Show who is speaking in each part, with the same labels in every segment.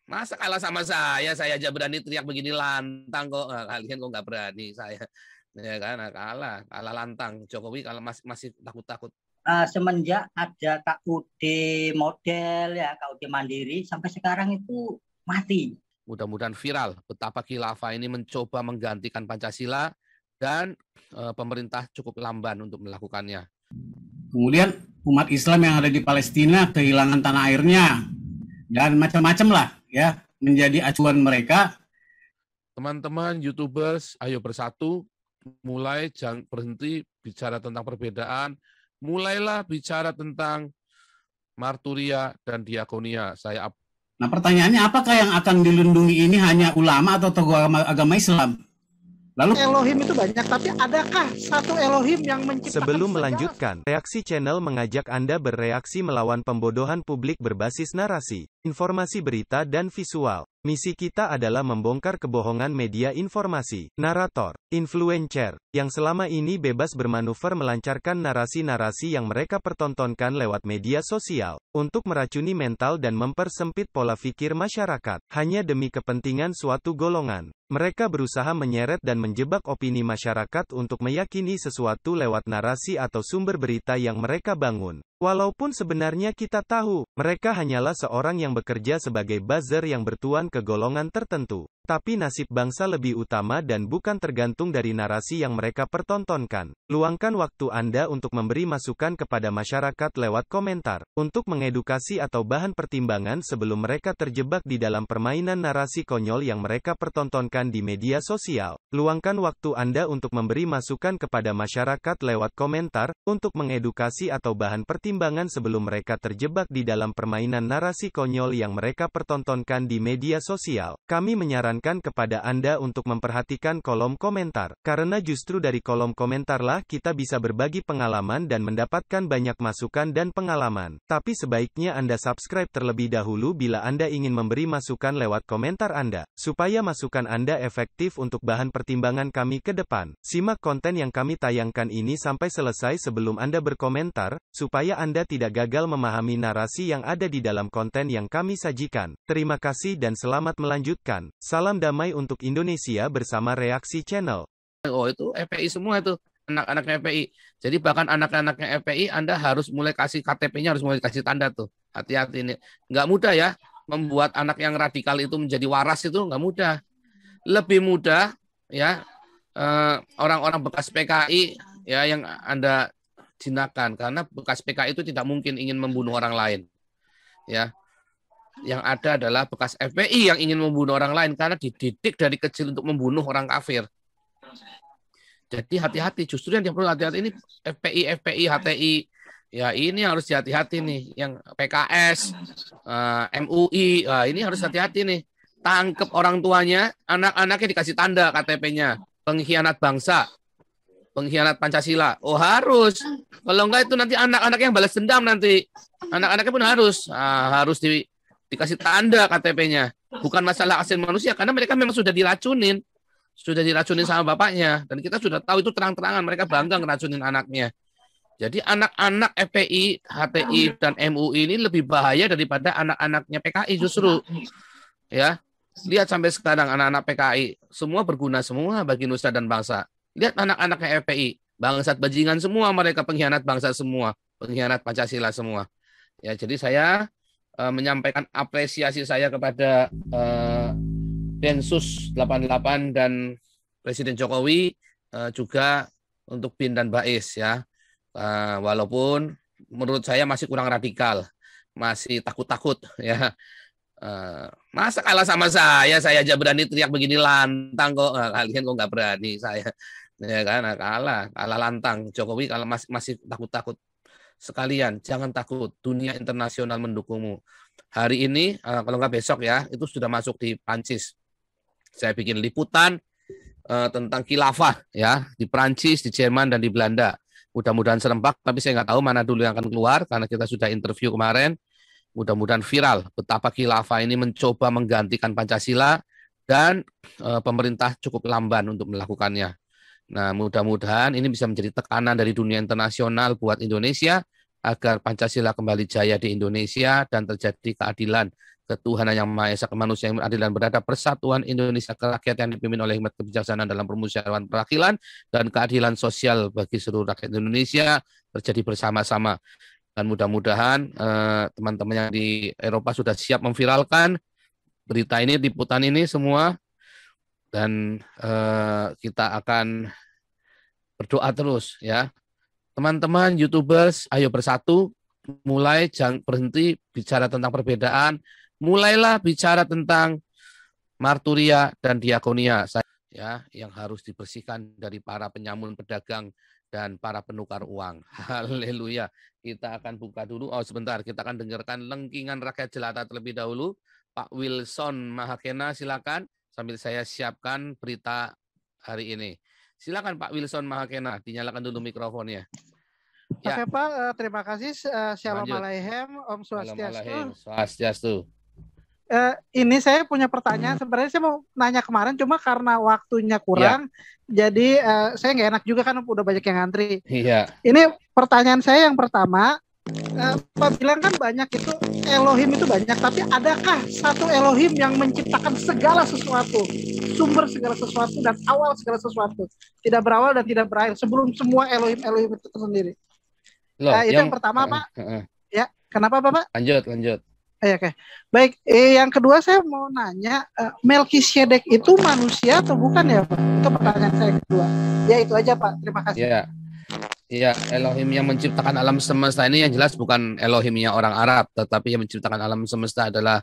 Speaker 1: Masa kalah sama saya aja berani teriak begini lantang kok. Kalian kok nggak berani saya. Ya kan, kalah lantang. Jokowi kalau masih takut-takut.
Speaker 2: Semenjak ada KUD model ya, KUD Mandiri sampai sekarang itu mati.
Speaker 1: Mudah-mudahan viral betapa khilafah ini mencoba menggantikan Pancasila dan pemerintah cukup lamban untuk melakukannya.
Speaker 3: Kemudian umat Islam yang ada di Palestina kehilangan tanah airnya dan macam-macam lah ya menjadi acuan mereka.
Speaker 1: Teman-teman YouTubers, ayo bersatu, mulai jangan berhenti bicara tentang perbedaan, mulailah bicara tentang marturia dan diakonia.
Speaker 3: Nah pertanyaannya, apakah yang akan dilindungi ini hanya ulama atau tokoh agama Islam?
Speaker 4: Lalu Elohim itu banyak, tapi adakah satu Elohim yang menciptakan?
Speaker 5: Sebelum melanjutkan, Reaksi Channel mengajak Anda bereaksi melawan pembodohan publik berbasis narasi, informasi berita dan visual. Misi kita adalah membongkar kebohongan media informasi, narator, influencer, yang selama ini bebas bermanuver melancarkan narasi-narasi yang mereka pertontonkan lewat media sosial, untuk meracuni mental dan mempersempit pola pikir masyarakat, hanya demi kepentingan suatu golongan. Mereka berusaha menyeret dan menjebak opini masyarakat untuk meyakini sesuatu lewat narasi atau sumber berita yang mereka bangun. Walaupun sebenarnya kita tahu, mereka hanyalah seorang yang bekerja sebagai buzzer yang bertuan ke golongan tertentu. Tapi nasib bangsa lebih utama dan bukan tergantung dari narasi yang mereka pertontonkan. Luangkan waktu Anda untuk memberi masukan kepada masyarakat lewat komentar, untuk mengedukasi atau bahan pertimbangan sebelum mereka terjebak di dalam permainan narasi konyol yang mereka pertontonkan di media sosial. Luangkan waktu Anda untuk memberi masukan kepada masyarakat lewat komentar, untuk mengedukasi atau bahan pertimbangan sebelum mereka terjebak di dalam permainan narasi konyol yang mereka pertontonkan di media sosial. Kami menyarankan kepada Anda untuk memperhatikan kolom komentar, karena justru dari kolom komentarlah kita bisa berbagi pengalaman dan mendapatkan banyak masukan dan pengalaman. Tapi sebaiknya Anda subscribe terlebih dahulu bila Anda ingin memberi masukan lewat komentar Anda, supaya masukan Anda efektif untuk bahan pertimbangan kami ke depan. Simak konten yang kami tayangkan ini sampai selesai sebelum Anda berkomentar, supaya Anda tidak gagal memahami narasi yang ada di dalam konten yang kami sajikan. Terima kasih dan selamat melanjutkan. Salam damai untuk Indonesia bersama Reaksi Channel.
Speaker 1: Oh itu FPI semua itu, anak-anak FPI. Jadi bahkan anak-anaknya FPI Anda harus mulai kasih KTP-nya, harus mulai kasih tanda tuh. Hati-hati ini. Nggak mudah ya, membuat anak yang radikal itu menjadi waras itu nggak mudah. Lebih mudah ya orang-orang bekas PKI ya yang Anda jinakan, karena bekas PKI itu tidak mungkin ingin membunuh orang lain. Ya. Yang ada adalah bekas FPI yang ingin membunuh orang lain karena dididik dari kecil untuk membunuh orang kafir. Jadi hati-hati, justru yang perlu hati-hati ini FPI, HTI. Ya ini harus hati-hati nih, yang PKS, MUI, ini harus hati-hati nih. Tangkep orang tuanya, anak-anaknya dikasih tanda KTP-nya, pengkhianat bangsa, pengkhianat Pancasila. Oh harus, kalau enggak itu nanti anak-anak yang balas dendam nanti. Anak-anaknya pun harus dikasih tanda KTP-nya. Bukan masalah asli manusia, karena mereka memang sudah diracunin sama bapaknya. Dan kita sudah tahu itu terang-terangan, mereka bangga ngeracunin anaknya. Jadi anak-anak FPI, HTI, dan MUI ini lebih bahaya daripada anak-anaknya PKI justru. Ya, lihat sampai sekarang anak-anak PKI, semua berguna semua bagi nusa dan bangsa. Lihat anak-anaknya FPI, bangsat bajingan semua, mereka pengkhianat bangsa semua, pengkhianat Pancasila semua. Ya, jadi saya menyampaikan apresiasi saya kepada Densus 88 dan Presiden Jokowi, juga untuk BIN dan BAIS ya. Walaupun menurut saya masih kurang radikal, masih takut-takut ya. Masa kalah sama saya aja berani teriak begini lantang kok. Kalian kok nggak berani saya. Ya kan, kalah lantang. Jokowi kalau masih takut-takut. Sekalian, jangan takut, dunia internasional mendukungmu. Hari ini, kalau nggak besok ya, itu sudah masuk di Prancis. Saya bikin liputan tentang khilafah ya, di Prancis, di Jerman, dan di Belanda. Mudah-mudahan serempak, tapi saya nggak tahu mana dulu yang akan keluar, karena kita sudah interview kemarin. Mudah-mudahan viral, betapa khilafah ini mencoba menggantikan Pancasila, dan pemerintah cukup lamban untuk melakukannya. Nah, mudah-mudahan ini bisa menjadi tekanan dari dunia internasional buat Indonesia agar Pancasila kembali jaya di Indonesia dan terjadi keadilan, ketuhanan yang Maha Esa, kemanusiaan yang adil dan beradab, persatuan Indonesia kerakyatan yang dipimpin oleh hikmat kebijaksanaan dalam permusyawaratan perwakilan dan keadilan sosial bagi seluruh rakyat Indonesia terjadi bersama-sama. Dan mudah-mudahan teman-teman yang di Eropa sudah siap memviralkan berita ini, liputan ini semua, dan kita akan berdoa terus ya. Teman-teman YouTubers, ayo bersatu, mulai jangan berhenti bicara tentang perbedaan, mulailah bicara tentang marturia dan diakonia ya, yang harus dibersihkan dari para penyamun, pedagang, dan para penukar uang. Haleluya. Kita akan buka dulu. Oh sebentar, kita akan dengarkan lengkingan rakyat jelata terlebih dahulu. Pak Wilson Mahakena, silakan. Sambil saya siapkan berita hari ini. Silakan Pak Wilson Mahakena, dinyalakan dulu mikrofonnya.
Speaker 4: Ya. Oke Pak, terima kasih. Shalom Aleichem, Om
Speaker 1: Swastiastu.
Speaker 4: Ini saya punya pertanyaan. Sebenarnya saya mau nanya kemarin, cuma karena waktunya kurang, jadi saya nggak enak juga kan, udah banyak yang ngantri.
Speaker 1: Iya.
Speaker 4: Ini pertanyaan saya yang pertama, Pak bilang kan banyak itu Elohim itu banyak, tapi adakah satu Elohim yang menciptakan segala sesuatu, sumber segala sesuatu dan awal segala sesuatu, tidak berawal dan tidak berakhir sebelum semua Elohim itu tersendiri? Itu yang pertama Pak. Ya, kenapa Pak?
Speaker 1: Lanjut.
Speaker 4: Oke. Baik, yang kedua saya mau nanya, Melkisedek itu manusia atau bukan ya Pak? Itu pertanyaan saya kedua. Ya itu aja Pak, terima kasih.
Speaker 1: Iya, Elohim yang menciptakan alam semesta ini yang jelas bukan Elohimnya orang Arab, tetapi yang menciptakan alam semesta adalah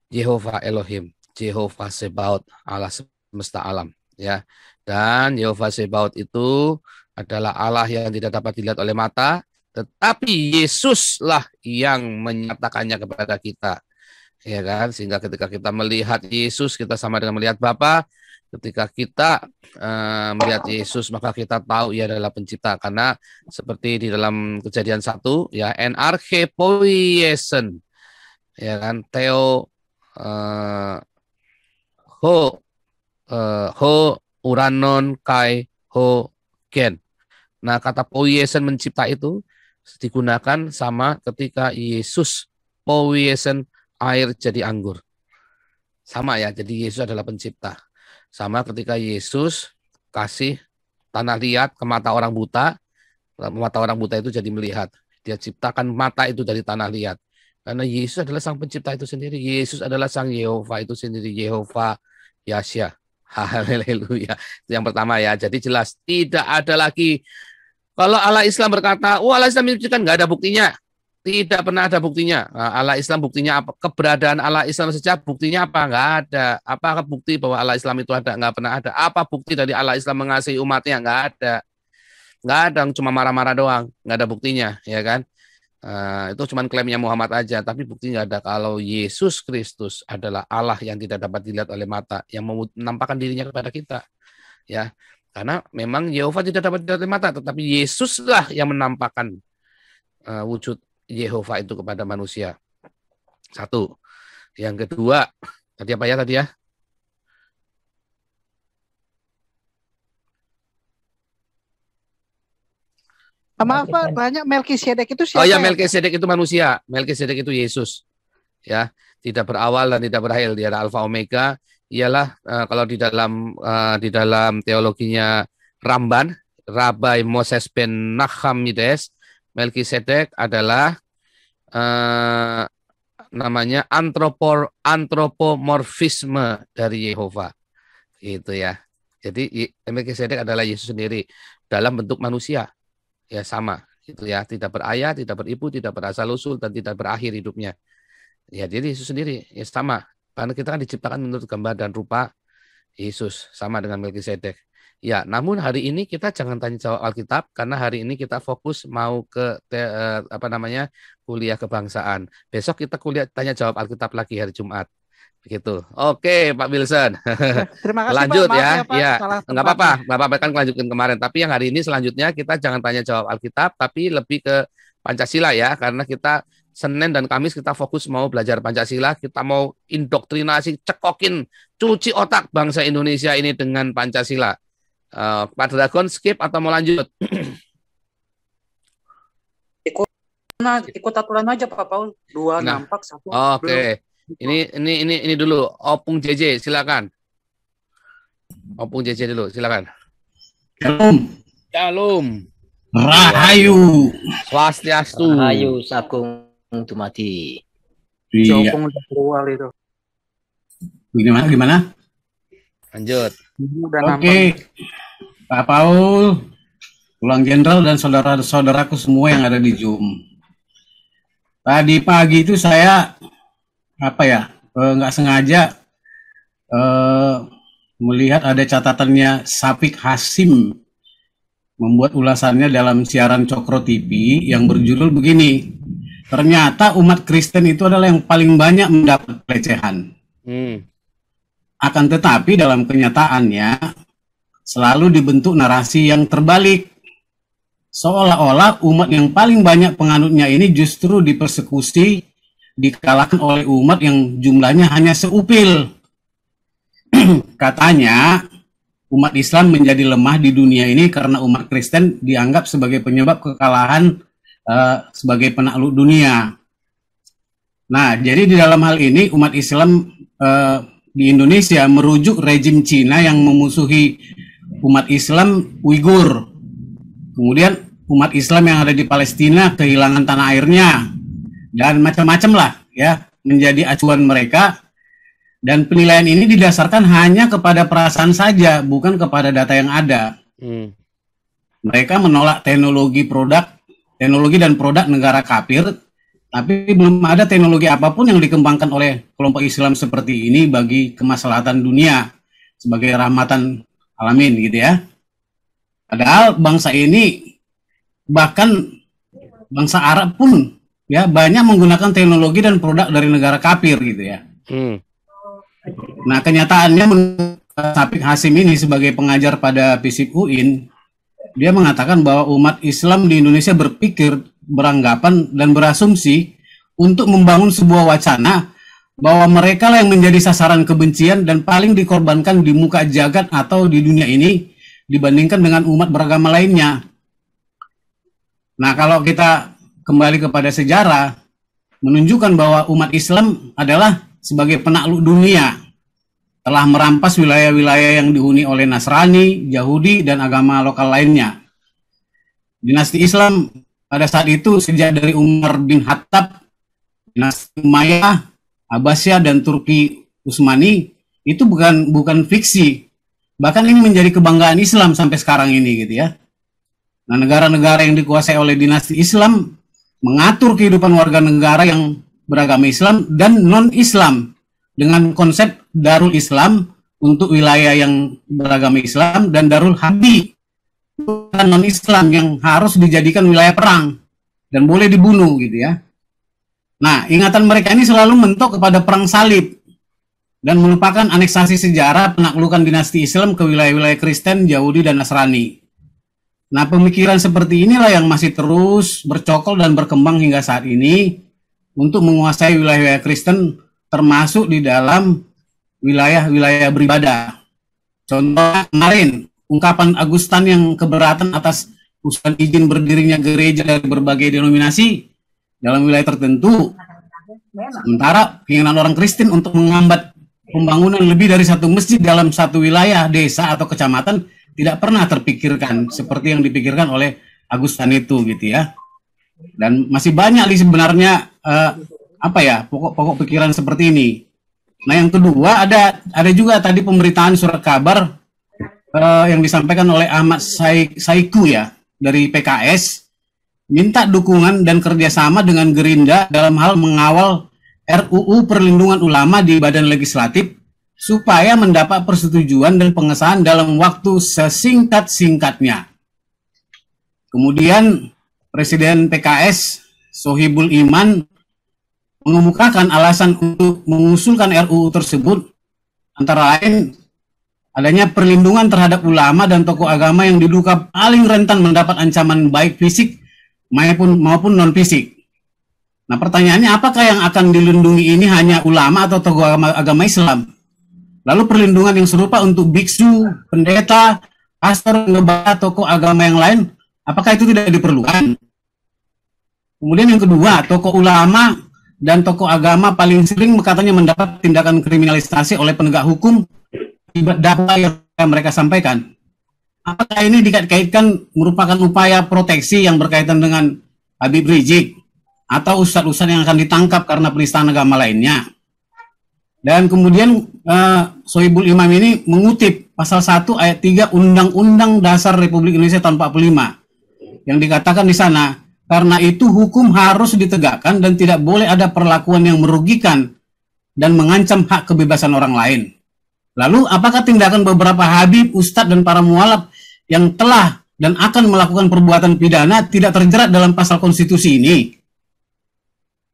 Speaker 1: Jehovah Elohim, Jehovah Sebaot, Allah semesta alam, ya. Dan Jehovah Sebaot itu adalah Allah yang tidak dapat dilihat oleh mata, tetapi Yesuslah yang menyatakannya kepada kita, ya kan? Sehingga ketika kita melihat Yesus, kita sama dengan melihat Bapa. Ketika kita melihat Yesus, maka kita tahu Ia adalah pencipta, karena seperti di dalam Kejadian 1, ya, en arche poiesen, ya kan, Theo ho uranon kai ho gen. Nah, kata poiesen mencipta itu digunakan sama ketika Yesus poiesen air jadi anggur. Sama ya, jadi Yesus adalah pencipta. Sama ketika Yesus kasih tanah liat ke mata orang buta itu jadi melihat. Dia ciptakan mata itu dari tanah liat. Karena Yesus adalah sang pencipta itu sendiri. Yesus adalah sang Yehova itu sendiri. Yehova Yahya. Haleluya. Itu yang pertama ya. Jadi jelas tidak ada lagi. Kalau Allah Islam berkata, Allah Islam menciptakan, nggak ada buktinya. Tidak pernah ada buktinya. Nah, Allah Islam buktinya apa? Keberadaan Allah Islam saja buktinya apa? Nggak ada. Apa bukti bahwa Allah Islam itu ada? Nggak pernah ada. Apa bukti dari Allah Islam mengasihi umatnya? Nggak ada. Nggak ada, cuma marah-marah doang. Nggak ada buktinya, ya kan? Itu cuma klaimnya Muhammad aja, tapi buktinya nggak ada. Kalau Yesus Kristus adalah Allah yang tidak dapat dilihat oleh mata, yang menampakkan dirinya kepada kita, ya. Karena memang Yehova tidak dapat dilihat oleh mata, tetapi Yesuslah yang menampakkan wujud Yehova itu kepada manusia. Satu. Yang kedua, tadi apa ya tadi ya?
Speaker 4: Maaf Pak, banyak Melkisedek itu siapa?
Speaker 1: Oh ya, Melkisedek itu manusia. Melkisedek itu Yesus. Ya, tidak berawal dan tidak berakhir. Dia adalah Alfa Omega. Ialah kalau di dalam teologinya Ramban, Rabbi Moses ben Nachamides, Melkisedek adalah namanya antropomorfisme dari Yehova, gitu ya. Jadi Melkisedek adalah Yesus sendiri dalam bentuk manusia, ya sama, gitu ya. Tidak berayah, tidak beribu, tidak berasal usul, dan tidak berakhir hidupnya. Ya, jadi Yesus sendiri, ya sama. Karena kita kan diciptakan menurut gambar dan rupa Yesus, sama dengan Melkisedek. Ya, namun hari ini kita jangan tanya jawab Alkitab, karena hari ini kita fokus mau ke kuliah kebangsaan. Besok kita kuliah tanya jawab Alkitab lagi hari Jumat. Begitu. Oke, Pak Wilson.
Speaker 4: Terima kasih
Speaker 1: lanjut
Speaker 4: Pak.
Speaker 1: ya.
Speaker 4: Pak,
Speaker 1: ya, nggak apa-apa kan lanjutkan kemarin. Tapi yang hari ini selanjutnya kita jangan tanya jawab Alkitab, tapi lebih ke Pancasila ya, karena kita Senin dan Kamis kita fokus mau belajar Pancasila, kita mau indoktrinasi, cekokin, cuci otak bangsa Indonesia ini dengan Pancasila. Pak Dragon skip atau mau lanjut?
Speaker 6: Nah, ikut aturan aja Pak Paul. 2
Speaker 1: Nah,
Speaker 6: nampak, 1
Speaker 1: oke.
Speaker 6: belum.
Speaker 1: Ini dulu. Opung JJ, silakan. Opung JJ dulu, silakan.
Speaker 3: Shalom.
Speaker 1: Shalom.
Speaker 3: Rahayu.
Speaker 1: Swastiastu.
Speaker 7: Rahayu Sakung Tumati.
Speaker 3: Iya.
Speaker 6: Jokong udah keluar itu.
Speaker 3: Gimana?
Speaker 1: Lanjut.
Speaker 6: Udah
Speaker 3: Oke, Pak Paul, Pulang Jenderal dan saudara-saudaraku semua yang ada di Zoom. Tadi pagi itu saya nggak sengaja melihat ada catatannya Safik Hasim membuat ulasannya dalam siaran Cokro TV yang berjudul begini. Ternyata umat Kristen itu adalah yang paling banyak mendapat pelecehan. Akan tetapi dalam kenyataannya selalu dibentuk narasi yang terbalik. Seolah-olah umat yang paling banyak penganutnya ini justru dipersekusi, dikalahkan oleh umat yang jumlahnya hanya seupil. Katanya, umat Islam menjadi lemah di dunia ini karena umat Kristen dianggap sebagai penyebab kekalahan sebagai penakluk dunia. Nah, jadi di dalam hal ini umat Islam di Indonesia merujuk rejim Cina yang memusuhi umat Islam Uighur. Kemudian umat Islam yang ada di Palestina kehilangan tanah airnya dan macam-macam lah ya menjadi acuan mereka. Dan penilaian ini didasarkan hanya kepada perasaan saja, bukan kepada data yang ada. Mereka menolak teknologi dan produk negara kafir, tapi belum ada teknologi apapun yang dikembangkan oleh kelompok Islam seperti ini bagi kemaslahatan dunia sebagai rahmatan alamin gitu ya. Padahal bangsa ini, bahkan bangsa Arab pun ya banyak menggunakan teknologi dan produk dari negara kafir gitu ya. Nah, kenyataannya Safik Hasim ini sebagai pengajar pada FISIP UIN, dia mengatakan bahwa umat Islam di Indonesia berpikir, beranggapan, dan berasumsi untuk membangun sebuah wacana bahwa mereka lah yang menjadi sasaran kebencian dan paling dikorbankan di muka jagat atau di dunia ini dibandingkan dengan umat beragama lainnya. Nah, kalau kita kembali kepada sejarah, menunjukkan bahwa umat Islam adalah sebagai penakluk dunia, telah merampas wilayah-wilayah yang dihuni oleh Nasrani, Yahudi, dan agama lokal lainnya. Dinasti Islam pada saat itu sejak dari Umar bin Khattab, dinasti Umayyah, Abbasiyah, dan Turki Utsmani itu bukan fiksi. Bahkan ini menjadi kebanggaan Islam sampai sekarang ini gitu ya. Nah, negara-negara yang dikuasai oleh dinasti Islam mengatur kehidupan warga negara yang beragama Islam dan non-Islam dengan konsep Darul Islam untuk wilayah yang beragama Islam dan Darul Harbi non-Islam yang harus dijadikan wilayah perang dan boleh dibunuh gitu ya. Nah, ingatan mereka ini selalu mentok kepada perang salib dan melupakan aneksasi sejarah penaklukan dinasti Islam ke wilayah-wilayah Kristen, Yahudi, dan Nasrani. Nah, pemikiran seperti inilah yang masih terus bercokol dan berkembang hingga saat ini untuk menguasai wilayah Kristen termasuk di dalam wilayah-wilayah beribadah. Contoh kemarin, ungkapan Agustan yang keberatan atas usulan izin berdirinya gereja dari berbagai denominasi dalam wilayah tertentu. Sementara keinginan orang Kristen untuk menghambat pembangunan lebih dari satu masjid dalam satu wilayah, desa, atau kecamatan tidak pernah terpikirkan seperti yang dipikirkan oleh Agustan itu gitu ya. Dan masih banyak sebenarnya pokok-pokok pikiran seperti ini. Nah, yang kedua ada juga tadi pemberitaan surat kabar yang disampaikan oleh Ahmad Saiku ya dari PKS minta dukungan dan kerjasama dengan Gerindra dalam hal mengawal RUU Perlindungan Ulama di Badan Legislatif supaya mendapat persetujuan dan pengesahan dalam waktu sesingkat-singkatnya. Kemudian Presiden PKS Sohibul Iman mengemukakan alasan untuk mengusulkan RUU tersebut antara lain adanya perlindungan terhadap ulama dan tokoh agama yang diduga paling rentan mendapat ancaman baik fisik maupun non-fisik. Nah, pertanyaannya apakah yang akan dilindungi ini hanya ulama atau tokoh agama Islam? Lalu perlindungan yang serupa untuk biksu, pendeta, pastor, ngebala, tokoh agama yang lain, apakah itu tidak diperlukan? Kemudian yang kedua, tokoh ulama dan tokoh agama paling sering katanya mendapat tindakan kriminalisasi oleh penegak hukum akibat dakwah yang mereka sampaikan. Apakah ini dikait-kaitkan merupakan upaya proteksi yang berkaitan dengan Habib Rizik atau ustadz-ustadz yang akan ditangkap karena penistaan agama lainnya? Dan kemudian Sohibul Imam ini mengutip pasal 1 ayat 3 Undang-Undang Dasar Republik Indonesia tahun 45 yang dikatakan di sana, karena itu hukum harus ditegakkan dan tidak boleh ada perlakuan yang merugikan dan mengancam hak kebebasan orang lain. Lalu apakah tindakan beberapa habib, ustadz dan para mualaf yang telah dan akan melakukan perbuatan pidana tidak terjerat dalam pasal konstitusi ini?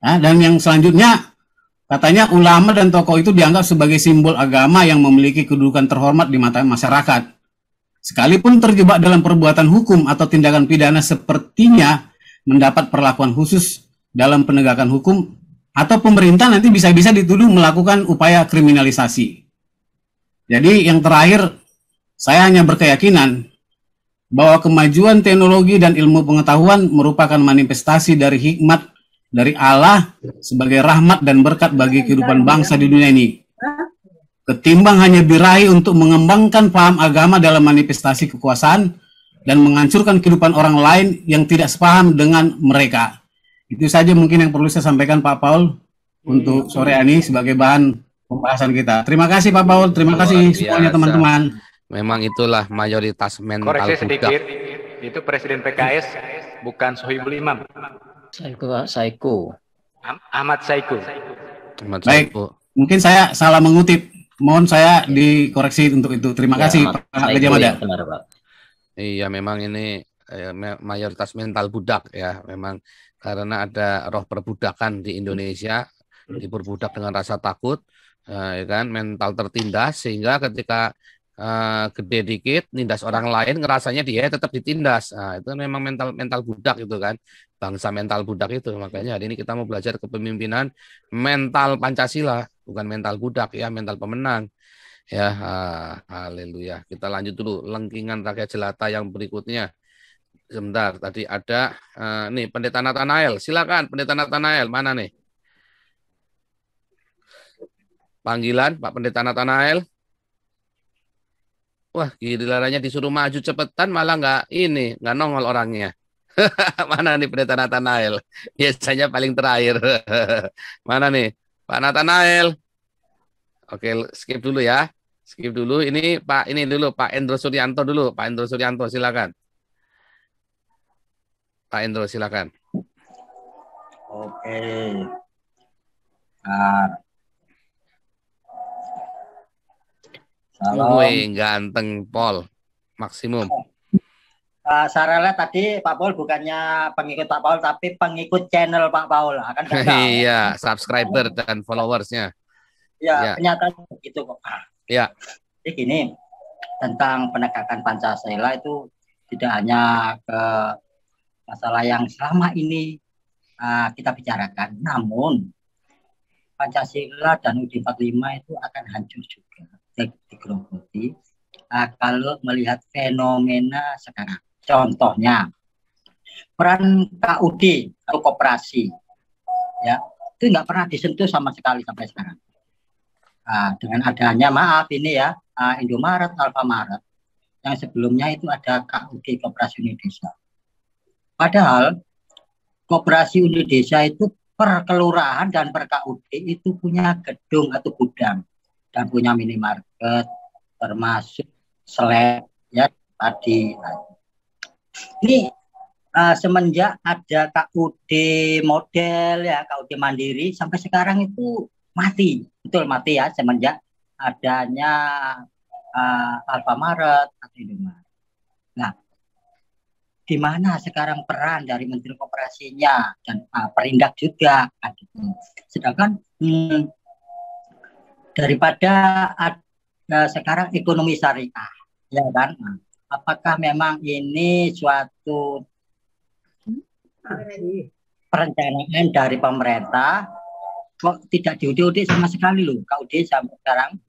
Speaker 3: Nah, dan yang selanjutnya, katanya ulama dan tokoh itu dianggap sebagai simbol agama yang memiliki kedudukan terhormat di mata masyarakat. Sekalipun terjebak dalam perbuatan hukum atau tindakan pidana, sepertinya mendapat perlakuan khusus dalam penegakan hukum, atau pemerintah nanti bisa-bisa dituduh melakukan upaya kriminalisasi. Jadi yang terakhir, saya hanya berkeyakinan bahwa kemajuan teknologi dan ilmu pengetahuan merupakan manifestasi dari hikmat dari Allah sebagai rahmat dan berkat bagi kehidupan bangsa di dunia ini. Ketimbang hanya birahi untuk mengembangkan paham agama dalam manifestasi kekuasaan dan menghancurkan kehidupan orang lain yang tidak sepaham dengan mereka. Itu saja mungkin yang perlu saya sampaikan Pak Paul untuk sore ini sebagai bahan pembahasan kita. Terima kasih Pak Paul, terima kasih semuanya teman-teman.
Speaker 1: Memang itulah mayoritas mental
Speaker 8: Koreksi sedikit,
Speaker 1: budak.
Speaker 8: itu Presiden PKS bukan Sohibul Imam.
Speaker 7: Saiku.
Speaker 8: Ahmad Saiku.
Speaker 3: Baik, mungkin saya salah mengutip. Mohon saya dikoreksi untuk itu. Terima kasih Pak Gajah Mada.
Speaker 1: Iya, memang ini mayoritas mental budak ya, memang karena ada roh perbudakan di Indonesia, diperbudak dengan rasa takut, ya kan, mental tertindas sehingga ketika gede dikit nindas orang lain ngerasanya dia tetap ditindas. Nah, itu memang mental budak itu kan, bangsa mental budak itu. Makanya hari ini kita mau belajar kepemimpinan mental Pancasila, bukan mental budak ya, mental pemenang. Ya, haleluya. Kita lanjut dulu lengkingan rakyat jelata yang berikutnya. Sebentar, tadi ada nih Pendeta Nathanael. Silakan Pendeta Nathanael, mana nih? Panggilan Pak Pendeta Nathanael. Wah, gilirannya disuruh maju cepetan malah nggak nongol orangnya. Mana nih Pendeta Nathanael? Biasanya paling terakhir. Mana nih Pak Nathanael? Oke, skip dulu ya. Skip dulu. Ini Pak Endro Suryanto dulu. Pak Endro Suryanto silakan. Pak Endro silakan.
Speaker 2: Oke.
Speaker 1: Wih, ganteng Paul. Maksimum.
Speaker 2: Saya lihat tadi Pak Paul bukannya pengikut Pak Paul tapi pengikut channel Pak Paul. Kan
Speaker 1: iya, subscriber dan followersnya.
Speaker 2: Ya, kenyataan begitu kok.
Speaker 1: Ya.
Speaker 2: Jadi gini, tentang penegakan Pancasila itu tidak hanya ke masalah yang selama ini kita bicarakan, namun Pancasila dan UUD 45 itu akan hancur juga, digerogoti kalau melihat fenomena sekarang. Contohnya, peran KUD atau koperasi, ya itu nggak pernah disentuh sama sekali sampai sekarang. Dengan adanya Indomaret, Alfamaret, yang sebelumnya itu ada KUD Koperasi Unit Desa. Padahal Koperasi Unit Desa itu per kelurahan dan per KUD itu punya gedung atau gudang dan punya minimarket, termasuk slab ya tadi. Ini semenjak ada KUD model ya, KUD mandiri sampai sekarang itu mati, betul mati ya, semenjak adanya Alfamaret atau Indomaret. Nah, di mana sekarang peran dari Menteri Koperasinya dan Perindak juga? Sedangkan daripada sekarang ekonomi syariah, ya kan? Apakah memang ini suatu perencanaan dari pemerintah? Kok tidak diudik-udik sama sekali loh KUD sampai sekarang.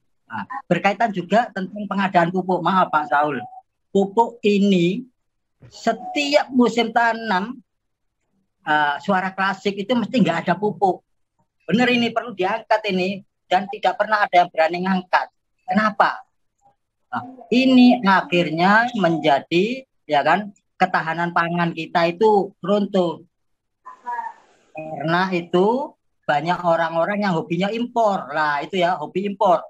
Speaker 2: Berkaitan juga tentang pengadaan pupuk. Maaf Pak Saul, pupuk ini setiap musim tanam suara klasik itu mesti nggak ada pupuk. Benar, ini perlu diangkat ini, dan tidak pernah ada yang berani ngangkat. Kenapa? Nah, ini akhirnya menjadi ya kan ketahanan pangan kita itu runtuh. Karena itu banyak orang-orang yang hobinya impor. Lah itu ya, hobi impor.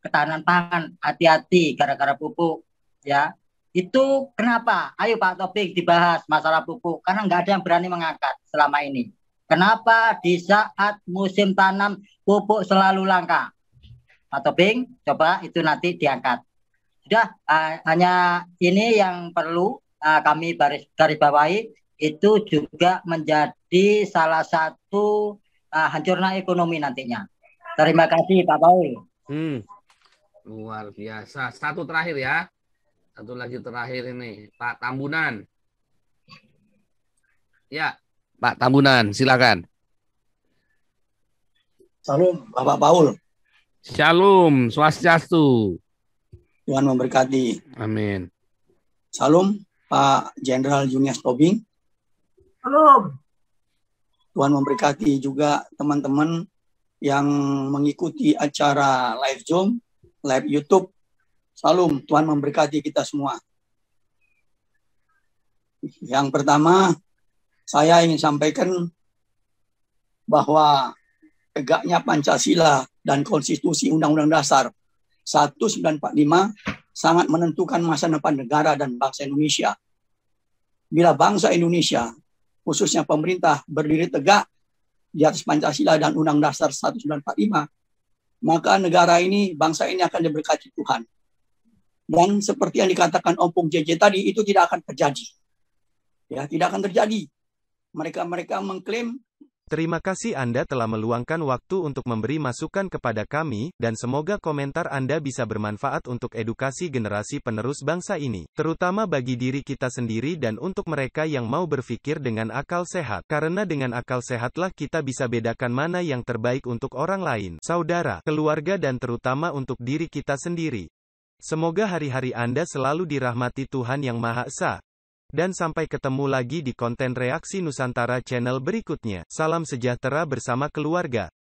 Speaker 2: Ketahanan pangan, hati-hati gara-gara pupuk ya. Itu kenapa? Ayo Pak Topik dibahas masalah pupuk, karena nggak ada yang berani mengangkat selama ini. Kenapa di saat musim tanam pupuk selalu langka? Pak Topik, coba itu nanti diangkat. Sudah, hanya ini yang perlu kami garis bawahi, itu juga menjadi salah satu hancurnya ekonomi nantinya. Terima kasih Pak Paul.
Speaker 1: Luar biasa. Satu terakhir ya. Satu lagi terakhir ini, Pak Tambunan. Ya, Pak Tambunan, silakan.
Speaker 9: Salam, Bapak Paul.
Speaker 1: Shalom, swastiastu.
Speaker 9: Tuhan memberkati.
Speaker 1: Amin.
Speaker 9: Salam, Pak Jenderal Junias Tobing.
Speaker 4: Salam.
Speaker 9: Tuhan memberkati juga teman-teman yang mengikuti acara live Zoom, live YouTube. Salam, Tuhan memberkati kita semua. Yang pertama, saya ingin sampaikan bahwa tegaknya Pancasila dan Konstitusi Undang-Undang Dasar 1945 sangat menentukan masa depan negara dan bangsa Indonesia. Bila bangsa Indonesia, khususnya pemerintah, berdiri tegak di atas Pancasila dan Undang Dasar 1945, maka negara ini, bangsa ini akan diberkati Tuhan. Dan seperti yang dikatakan Ompong JJ tadi, itu tidak akan terjadi. Ya, tidak akan terjadi. Mereka mengklaim.
Speaker 5: Terima kasih Anda telah meluangkan waktu untuk memberi masukan kepada kami, dan semoga komentar Anda bisa bermanfaat untuk edukasi generasi penerus bangsa ini, terutama bagi diri kita sendiri dan untuk mereka yang mau berpikir dengan akal sehat. Karena dengan akal sehatlah kita bisa bedakan mana yang terbaik untuk orang lain, saudara, keluarga dan terutama untuk diri kita sendiri. Semoga hari-hari Anda selalu dirahmati Tuhan Yang Maha Esa. Dan sampai ketemu lagi di konten Reaksi Nusantara channel berikutnya. Salam sejahtera bersama keluarga.